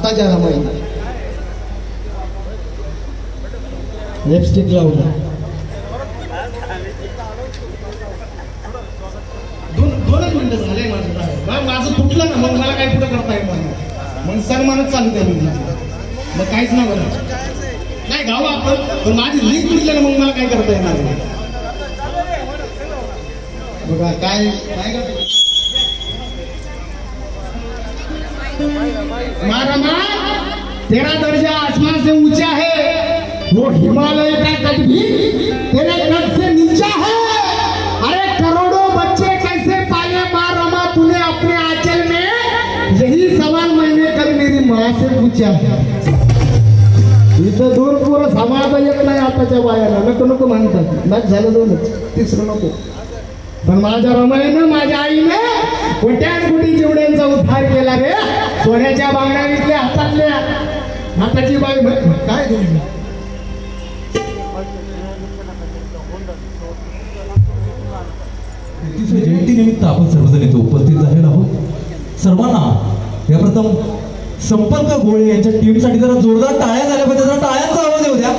माझ्या रमाई लिपस्टिक लावलं दोनच मिनिटं झाले माझं तुटलं ना मग मला काय पुढे करता येईल मग सन्मानच चालू त्या मग काहीच ना बरं नाही गाव आपण पण माझी लिंक तुटली ना मग मला काय करता येणार बघा काय काय मारमा तेरा दर्जा आसमान से ऊंचा है वो हिमालय का तट भी तेरे कद से नीचा है अरे करोड़ों बच्चे कैसे पाले मारमा तूने अपने आंचल में यही सवाल मैंने कल मेरी माँ से पूछा इथं दोन पोरं सांभाळता येत नाही आताच्या बायाला नको नको म्हणतात नाही झालं दोनच तिसरं नको पण माझ्या रमाईनं माझ्या आईने कोट्यान कोटी जेवढ्यांचा उद्धार केला रे सोन्याच्या बांगड्यातल्या हाताची बाई काय जयंती निमित्त आपण सर्वजण इथे उपस्थित झालेलो आहोत सर्वांना या प्रथम संपर्क गोळे यांच्या टीमसाठी जरा जोरदार टाळ्या झाल्या पाहिजे जरा टाळ्यांचा आवाज येऊ द्या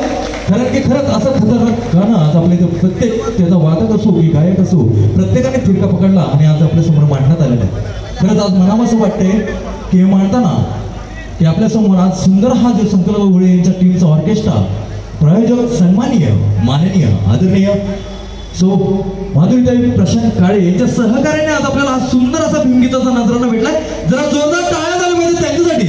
कारण की खरंच असं खतरनाक गाणं आज आपल्या इथे प्रत्येक त्याचा वादक असो की गायक असो प्रत्येकाने थिरका पकडला आणि आज आपल्या समोर मांडण्यात आलेला आहे खरंच आज मनाला असं वाटतंय की हे मांडताना की आपल्या समोर आज सुंदर हा जो संकल्प गोळे यांच्या टीमचा ऑर्केस्ट्रा प्रायोजक सन्माननीय माननीय आदरणीय सो माधुरीताई प्रशांत काळे यांच्या सहकार्याने आज आपल्याला हा सुंदर असा भीमगीताचा नजराणा भेटलाय जरा जोरदार टाळ्या झाल्या पाहिजे त्यांच्यासाठी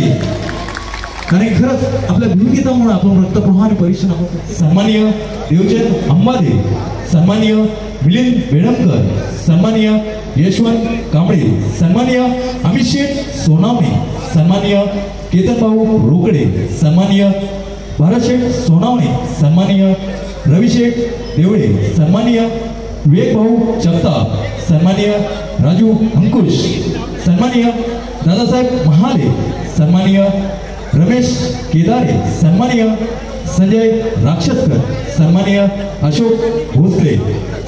कारण खरंच आपल्या भीमगीतामुळे आपण रक्तप्रवाह आणि परिश्रम सन्माननीय देवचंद अंबादे सन्माननीय मिलिंद बेडमकर सन्माननीय यशवंत कांबळे सन्माननीय अमित शेठ सोनावणे सन्माननीय केतनभाऊ रोकडे सन्माननीय भारतशेठ सोनावणे सन्माननीय रविशेठ देवळे सन्माननीय विवेकभाऊ जगताप सन्माननीय राजू अंकुश सन्माननीय दादासाहेब महाले सन्माननीय रमेश केदारे सन्माननीय संजय राक्षसकर सन्माननीय अशोक भोसले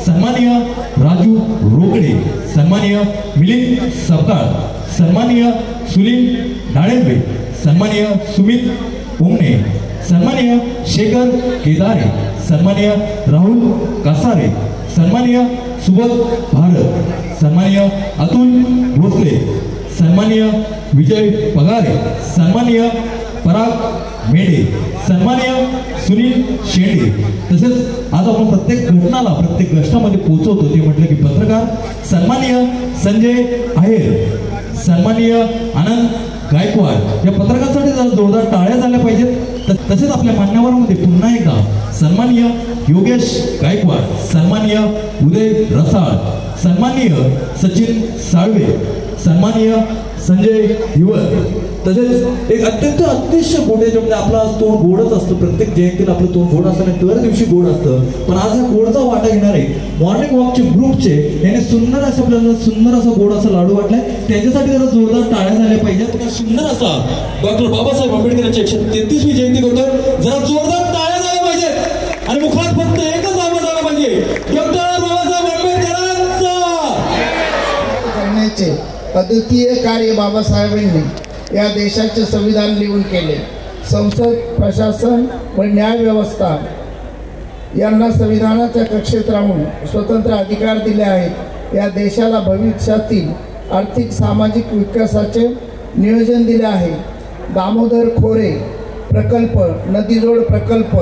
सन्माननीय राजू रोकडे सन्माननीय मिलिंद सपकाळ सन्माननीय सुनील नाळेंबे सन्माननीय सुमित उमने सन्माननीय शेखर केदारे सन्माननीय राहुल कासारे सन्माननीय सुबोध भारत सन्माननीय अतुल भोसले सन्माननीय विजय पगारे सन्माननीय पराग मेढे सन्माननीय सुनील शेंडे तसेच आज आपण प्रत्येक घटनाला प्रत्येक गष्टामध्ये पोहोचवतो ते म्हटलं की पत्रकार सन्माननीय संजय आहेर सन्माननीय आनंद गायकवाड या पत्रकारांसाठी जरा जोरदार टाळ्या झाल्या पाहिजेत तसेच आपल्या मान्यवरांमध्ये पुन्हा एकदा सन्माननीय योगेश गायकवाड सन्माननीय उदय रसाळ सन्माननीय सचिन साळवे सन्माननीय संजय हिवर तसेच एक अतिशय गोड म्हणजे आपला तोंड गोडच असतं प्रत्येक जयंतीला आपलं तोंड गोड असतं आणि दर दिवशी गोड असतं पण आज हा गोडचा वाटा घेणारे मॉर्निंग वॉकचे ग्रुपचे यांनी सुंदर असं आपल्याला सुंदर असा गोड असा लाडू वाटलाय त्यांच्यासाठी जरा जोरदार टाळ्या झाल्या पाहिजेत सुंदर असा डॉक्टर बाबासाहेब आंबेडकर यांची 133वी जयंती करतोय जरा जोरदार टाळ्या झाल्या पाहिजेत आणि मुखात फक्त एकच आवाज आला पाहिजे डॉक्टर बाबासाहेब आंबेडकरांचा करण्याचे अद्वितीय कार्य बाबासाहेबांनी या देशाचे संविधान लिहून केले संसद प्रशासन व न्याय व्यवस्था यांना संविधानाच्या कक्षेत राहून स्वतंत्र अधिकार दिले आहेत या देशाला भविष्यातील आर्थिक सामाजिक विकासाचे नियोजन दिले आहे दामोदर खोरे प्रकल्प नदीजोड प्रकल्प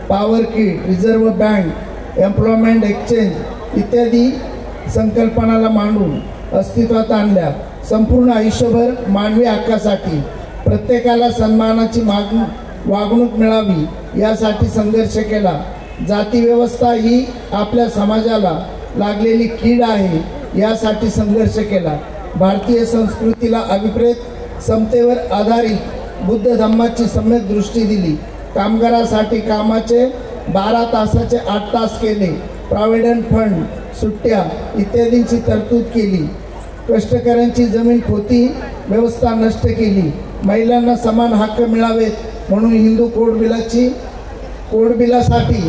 power kit reserve bank employment exchange इत्यादी संकल्पनाला मांडून अस्तित्वात आणल्या संपूर्ण आयुष्यभर मानवी हक्कासाठी प्रत्येकाला सन्मानाची वागणूक मिळावी यासाठी संघर्ष केला जाती व्यवस्था ही आपल्या समाजाला लागलेली कीड आहे यासाठी संघर्ष केला भारतीय संस्कृतीला अभिप्रेत समतेवर आधारित बुद्ध धम्माची सम्यक दृष्टी दिली कामगारासाठी कामाचे 12 तासाचे 8 तास केले प्रॉव्हिडंट फंड सुट्ट्या इत्यादींची तरतूद केली कष्टकऱ्यांची जमीन पोती व्यवस्था नष्ट केली महिलांना समान हक्क मिळावेत म्हणून हिंदू कोड बिलासाठी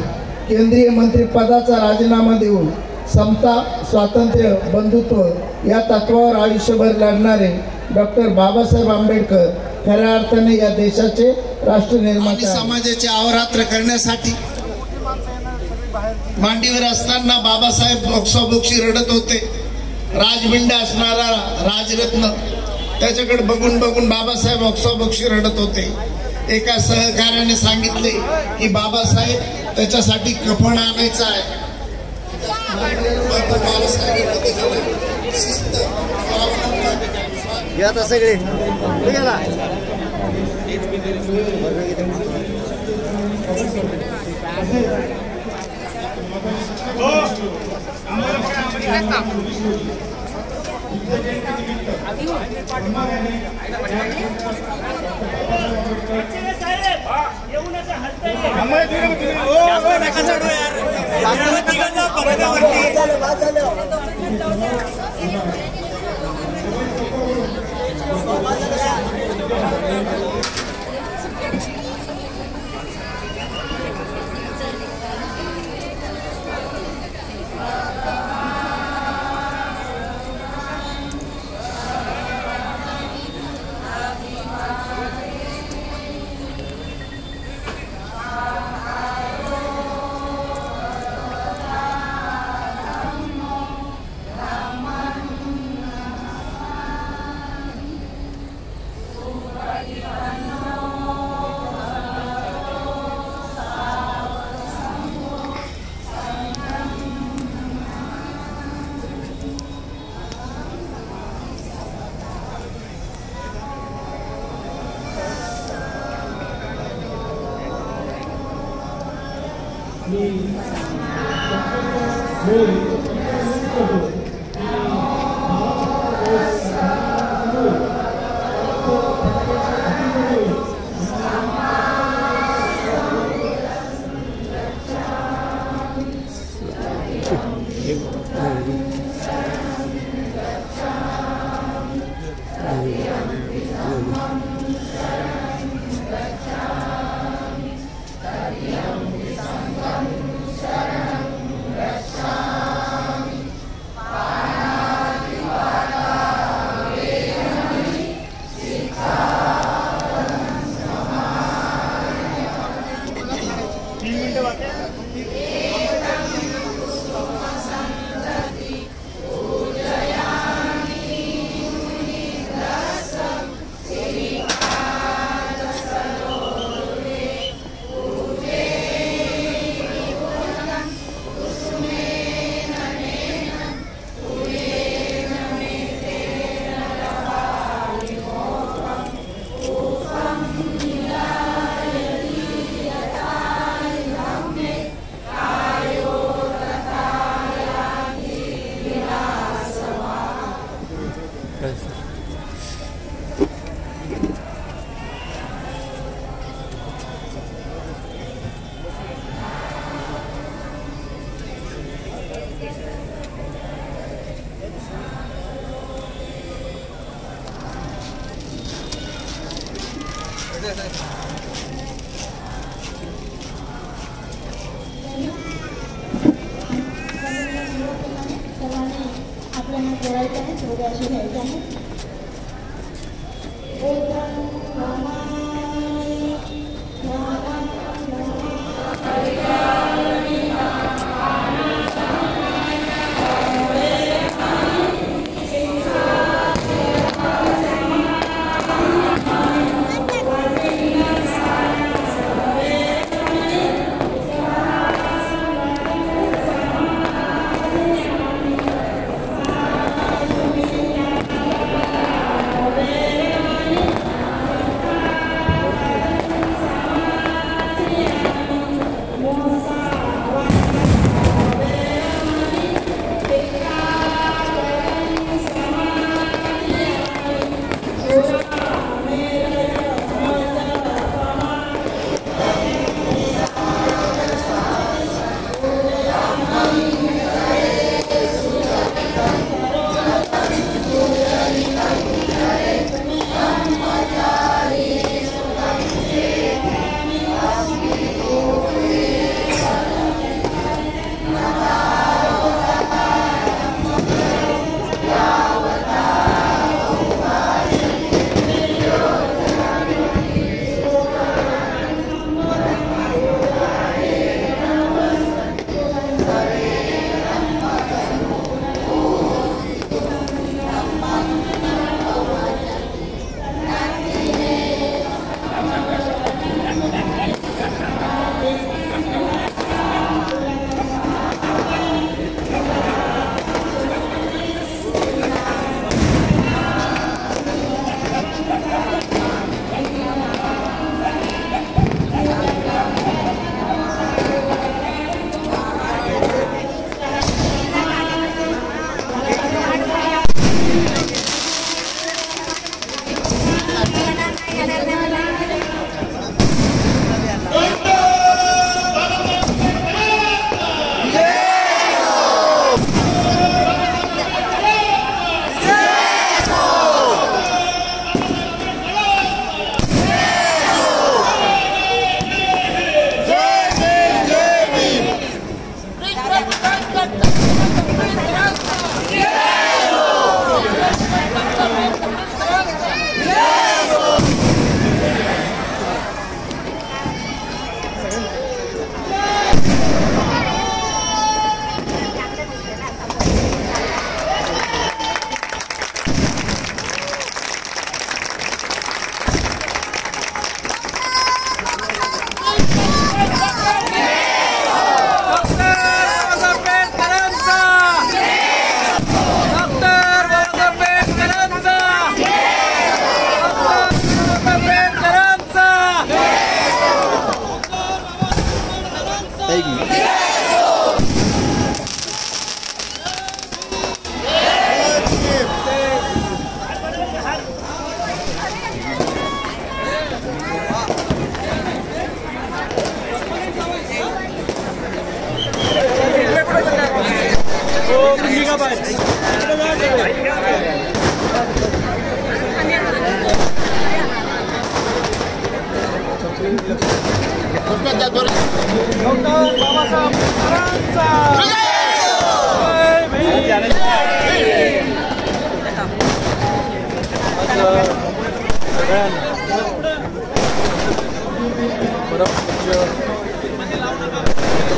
केंद्रीय मंत्रिपदाचा राजीनामा देऊन समता स्वातंत्र्य बंधुत्व या तत्वावर आयुष्यभर लढणारे डॉक्टर बाबासाहेब आंबेडकर खऱ्या अर्थाने या देशाचे राष्ट्र आणि निर्माते आहेत. समाजाचे अवरात्र करण्यासाठी मांडीवर असताना बाबासाहेब बोक्साबोक्षी रडत होते. राजबिंड असणारा राजरत्न त्याच्याकडे बघून बघून बाबासाहेब बोक्साबोक्षी रडत होते. एका सहकार्याने सांगितले की बाबासाहेब त्याच्यासाठी कफन आणायचं आहे. सगळे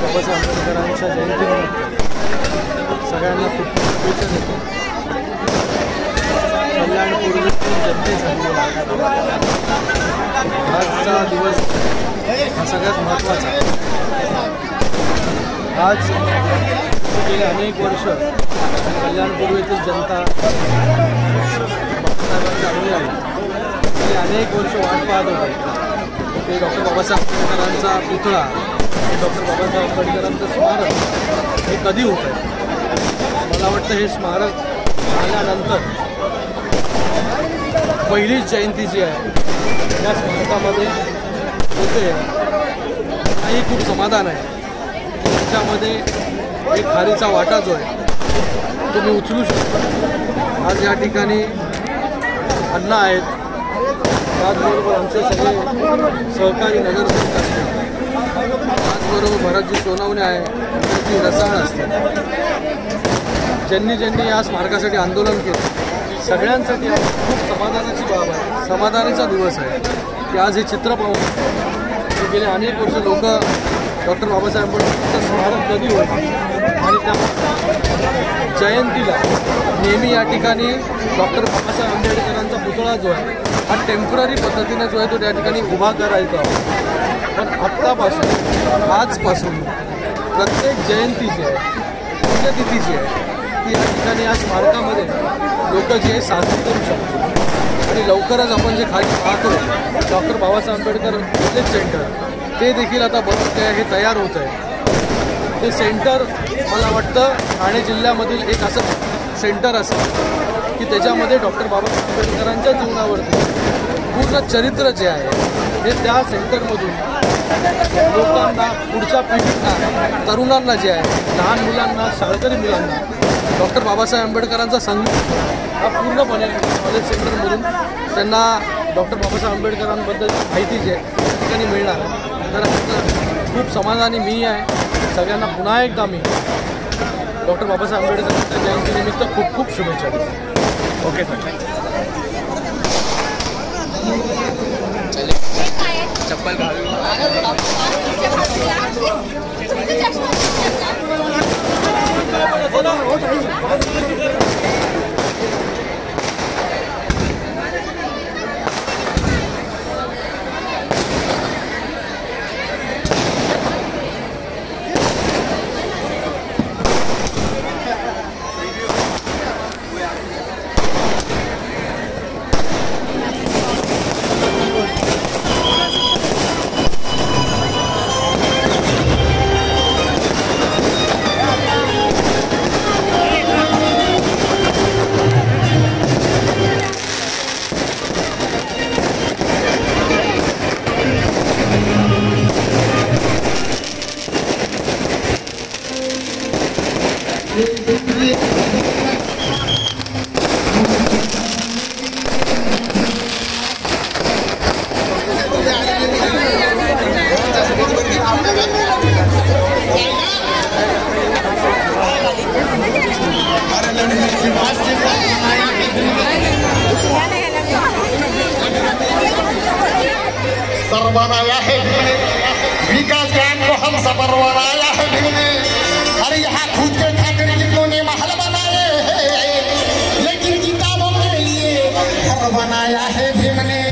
बाबासाहेब आंबेडकरांच्या जयंतीनिमित्त सगळ्यांना खूप शुभेच्छा देतो. कल्याण पूर्वेतील जनतेसाठी आजचा दिवस हा सगळ्यात महत्त्वाचा आहे. आज गेले अनेक वर्ष कल्याण पूर्वेतील जनता बाबासाहेबांच्या अनुयायी गेली अनेक वर्ष वाट पाहत होते ते डॉक्टर बाबासाहेब आंबेडकरांचा पुतळा, डॉक्टर बाबासाहेब आंबेडकरांचं स्मारक हे कधी होतं. मला वाटतं हे स्मारक झाल्यानंतर पहिलीच जयंती जी आहे या स्मारकामध्ये होते आणि खूप समाधान आहे. त्याच्यामध्ये एक खारीचा वाटा जो आहे तो मी उचलू शकतो. आज या ठिकाणी अण्णा आहेत, त्याचबरोबर आमचे सगळे सहकारी नगरसेवक असतील, त्याचबरोबर भरतजी सोनवणे आहे, ती रसाळ असते. ज्यांनी या स्मारकासाठी आंदोलन केलं सगळ्यांसाठी खूप समाधानाची बाब आहे, समाधानाचा दिवस आहे की आज हे चित्र पाहून गेले अनेक वर्ष लोक डॉक्टर बाबासाहेब आंबेडकरांचं स्मारक कधी होईल आणि त्या जयंतीला नेहमी या ठिकाणी डॉक्टर बाबासाहेब आंबेडकरांचा पुतळा जो आहे हा टेम्पररी पद्धतीने जो आहे तो त्या ठिकाणी उभा करायचा. पण आत्तापासून आजपासून प्रत्येक जयंती जी आहे पुण्यतिथी जी आहे ती या ठिकाणी या स्मारकामध्ये लोक जे साजरी करू शकतो. आणि लवकरच आपण जे खाली पाहतो doctor Babasaheb Ambedkar knowledge centre ते देखील आता बनवते आहे, हे तयार होत आहे. ते सेंटर मला वाटतं ठाणे जिल्ह्यामधील एक असं सेंटर असेल की त्याच्यामध्ये डॉक्टर बाबासाहेब आंबेडकरांच्या जीवनावरती पूर्ण चरित्र जे आहे हे त्या सेंटरमधून लोकांना, पुढच्या पिढींना, तरुणांना जे आहे, लहान मुलांना, शाळकरी मुलांना डॉक्टर बाबासाहेब आंबेडकरांचा संघ हा पूर्णपणे नॉलेज सेंटरमधून त्यांना डॉक्टर बाबासाहेब आंबेडकरांबद्दल माहिती जी आहे ठिकाणी मिळणार. तर खूप समाधानी मी आहे. सगळ्यांना पुन्हा एकदा मी डॉक्टर बाबासाहेब आंबेडकरांच्या जयंतीनिमित्त खूप खूप शुभेच्छा देतो. Okay sir. चप्पल बनाया है विकास ग्राम को हम सफर बनाया है भीमने। अरे यहाँ खुद के खातिर जिन्होंने महल बनाए हैं, लेकिन किताबों के लिए घर बनाया है भीमने।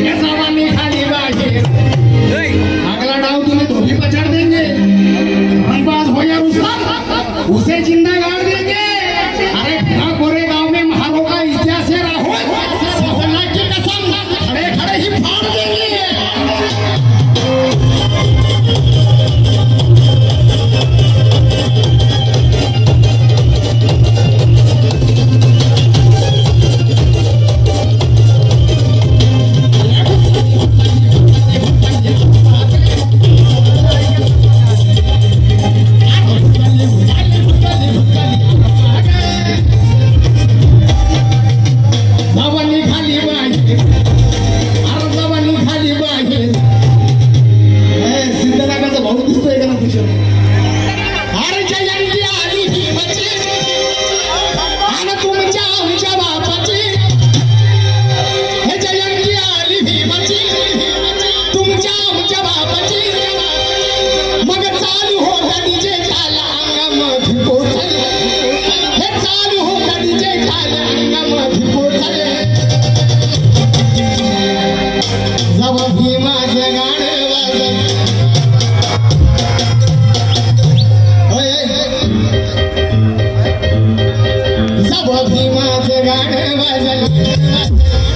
ये जवानी खाली बाहेर अगला डाव तुम्हें धोबी पछाड़ देंगे रंगबाज हो या रुस्तम उसे जिंदा गाड़ देंगे। अरे गोरे गांव में महारों का इतिहास है राहुल सफलता की कसम खड़े खड़े ही फाड़ देंगे।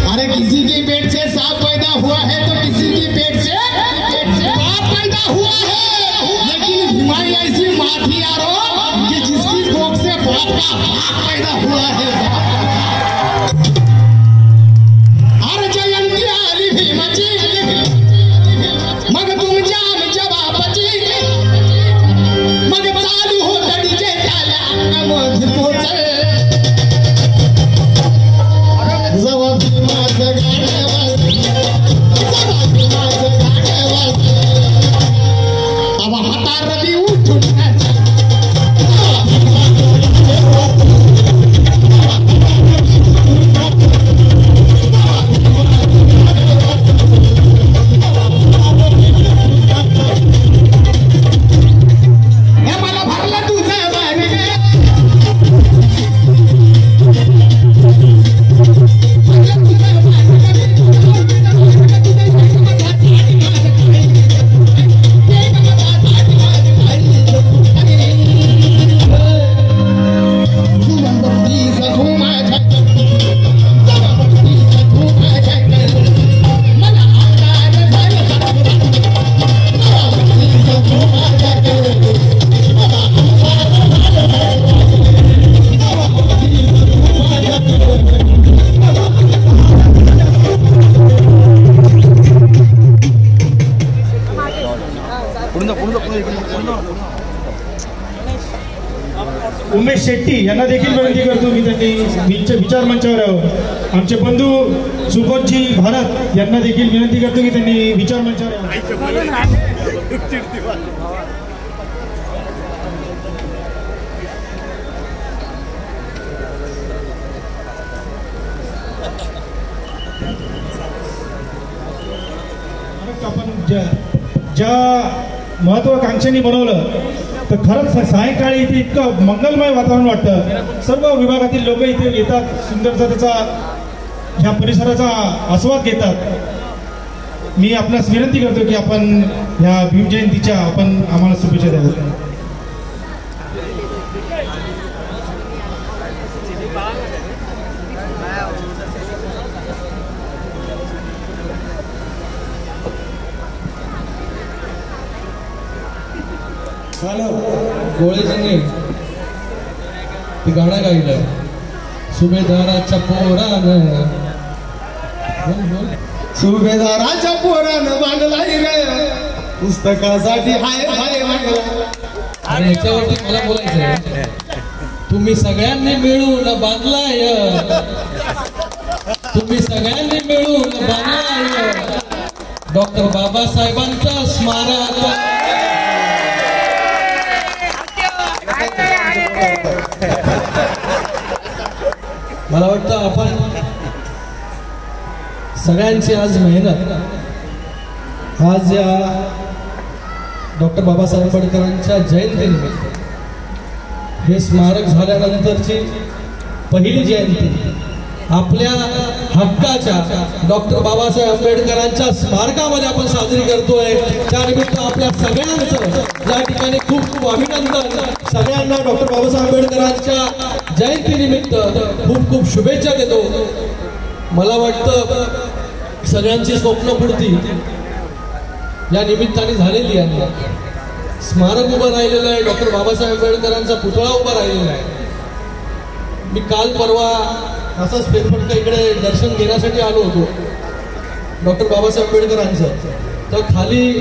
अरे किसी की पेट से सांप पैदा हुआ है तो किसी की पेट से बाप पैदा हुआ है, लेकिन बीमारी ऐसी माँ थी यारो कि जिसकी कोख से बाप का बाप पैदा हुआ है। अरे जयंती आली भीमाची मग तुमच्या आमच्या बापाची मग चालू हो तडीचे त्याला अंगामध्ये पोचल उमेश शेट्टी यांना देखील विनंती करतो की त्यांनी विचार मंचावर यावं। आमचे बंधू सुबोधजी भारत यांना देखील विनंती करतो की त्यांनी विचार मंचावर यावं। आपण ज्या महत्वाकांक्षांनी बनवलं तर खरंच सायंकाळी इथे इतकं मंगलमय वातावरण वाटतं। सर्व विभागातील लोक इथे येतात, सुंदरचा त्याचा ह्या परिसराचा आस्वाद घेतात। मी आपणास विनंती करतो की आपण ह्या भीम जयंतीच्या आपण आम्हाला शुभेच्छा द्याव्यात। गोळेजींनी ते गाणं गायलं सुभेदाराच्या पोरानं सुभेदाराच्या पोरानं बांधलाय रे पुस्तकासाठी हाय हाय लागला। आणि याच्यावरती मला बोलायचंय, तुम्ही सगळ्यांनी मिळून बांधलाय, तुम्ही सगळ्यांनी मिळून बांधलाय डॉक्टर बाबासाहेबांचं स्मारक। मला वाटतं आपण सगळ्यांची आज मेहनत, आज या डॉक्टर बाबासाहेब आंबेडकरांच्या जयंतीनिमित्त हे स्मारक झाल्यानंतरची पहिली जयंती आपल्या हक्काच्या डॉक्टर बाबासाहेब आंबेडकरांच्या स्मारकामध्ये आपण साजरी करतोय। त्यानिमित्त आपल्या सगळ्यांचं या ठिकाणी खूप खूप अभिनंदन। सगळ्यांना डॉक्टर बाबासाहेब आंबेडकरांच्या जयंतीनिमित्त खूप खूप शुभेच्छा देतो। मला वाटतं सगळ्यांची स्वप्नपूर्ती या निमित्ताने झालेली आहे। स्मारक उभं राहिलेलं आहे, डॉक्टर बाबासाहेब आंबेडकरांचा पुतळा उभा राहिलेला आहे। मी काल परवा असंच फेरफटका इकडे दर्शन घेण्यासाठी आलो होतो डॉक्टर बाबासाहेब आंबेडकरांचं, तर खाली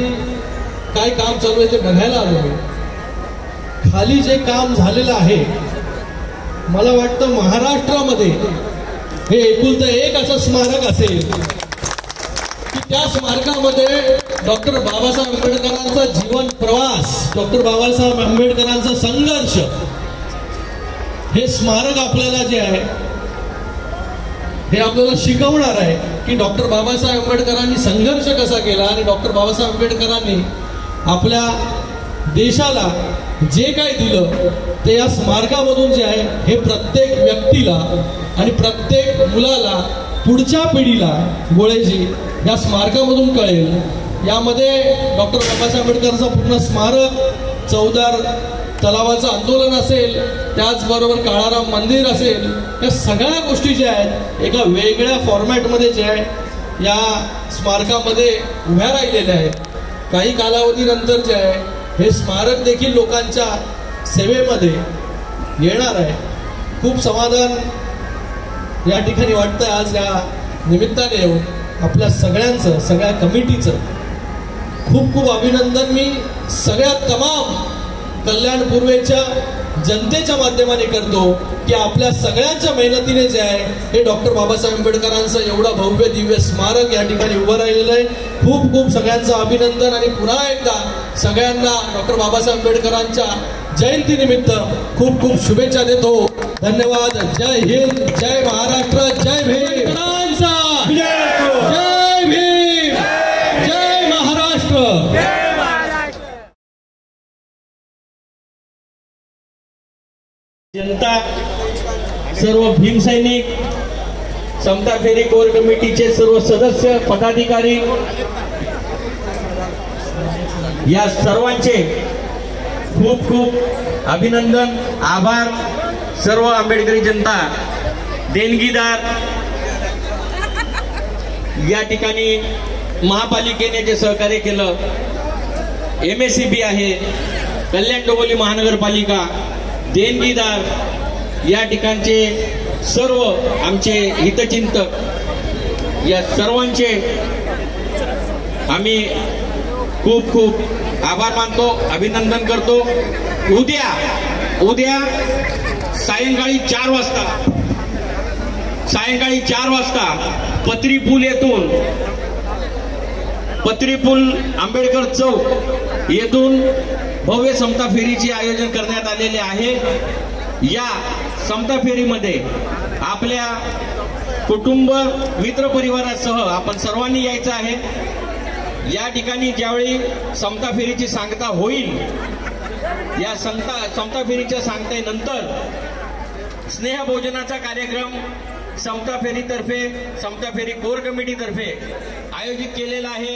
काय काम चालू आहे ते बघायला आलो मी। खाली जे काम झालेलं आहे, मला वाटतं महाराष्ट्रामध्ये हे एकुलतं एक असं स्मारक असेल की त्या स्मारकामध्ये डॉक्टर बाबासाहेब आंबेडकरांचा जीवन प्रवास, डॉक्टर बाबासाहेब आंबेडकरांचा संघर्ष, हे स्मारक आपल्याला जे आहे हे आपल्याला शिकवणार आहे की डॉक्टर बाबासाहेब आंबेडकरांनी संघर्ष कसा केला आणि डॉक्टर बाबासाहेब आंबेडकरांनी आपल्या देशाला जे काय दिलं ते या स्मारकामधून जे आहे हे प्रत्येक व्यक्तीला आणि प्रत्येक मुलाला, पुढच्या पिढीला गोळेजी या स्मारकामधून कळेल। यामध्ये डॉक्टर बाबासाहेब आंबेडकरांचं पूर्ण स्मारक, चौदार तलावाचं आंदोलन असेल, त्याचबरोबर काळाराम मंदिर असेल, या सगळ्या गोष्टी ज्या आहेत एका वेगळ्या फॉर्मॅटमध्ये जे आहे या स्मारकामध्ये उभ्या राहिलेल्या आहेत। काही कालावधीनंतर जे आहे हे स्मारक देखील लोकांच्या सेवेमध्ये येणार आहे। खूप समाधान या ठिकाणी वाटतंय आज या निमित्ताने येऊन आपल्या सगळ्यांचं, सगळ्या कमिटीचं खूप खूप अभिनंदन मी सगळ्या तमाम कल्याण पूर्वेच्या जनतेच्या माध्यमाने करतो की आपल्या सगळ्यांच्या मेहनतीने जे आहे हे डॉक्टर बाबासाहेब आंबेडकरांचं एवढं भव्य दिव्य स्मारक या ठिकाणी उभं राहिलेलं आहे। खूप खूप सगळ्यांचं अभिनंदन आणि पुन्हा एकदा सगळ्यांना डॉक्टर बाबासाहेब आंबेडकरांच्या जयंतीनिमित्त खूप खूप शुभेच्छा देतो। धन्यवाद। जय हिंद, जय महाराष्ट्र, जय भीम, जय भीम, जय महाराष्ट्र। जनता, सर्व भीमसैनिक, समता फेरी कोर कमिटीचे सर्व सदस्य, पदाधिकारी, या सर्वांचे खूप खूप अभिनंदन, आभार। सर्व आंबेडकरी जनता, देणगीदार, या ठिकाणी महापालिकेने जे सहकार्य केलं, MSCB आहे, कल्याण डोंबिवली महानगरपालिका, देणगीदार, या ठिकाणचे सर्व आमचे हितचिंतक, या सर्वांचे आम्ही खूप खूप आभार मानतो, अभिनंदन करतो। उद्या सायंकाळी 4 वाजता पत्री पूल येथून, पत्री पूल आंबेडकर चौक येथून भव्य समता फेरीचे आयोजन करण्यात आलेले आहे। या समता फेरीमध्ये आपल्या कुटुंब, मित्र परिवारासह आपण सर्वांनी यायचं आहे। या ठिकाणी ज्यावेळी समता फेरीची सांगता होईल, या समता फेरीच्या सांगतेनंतर स्नेहभोजनाचा कार्यक्रम समता फेरीतर्फे, समता फेरी कोर कमिटीतर्फे आयोजित केलेला आहे।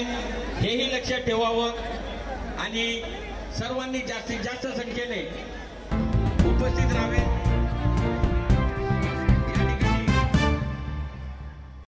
हेही लक्षात ठेवावं आणि सर्वांनी जास्तीत जास्त संख्येने उपस्थित राहावे।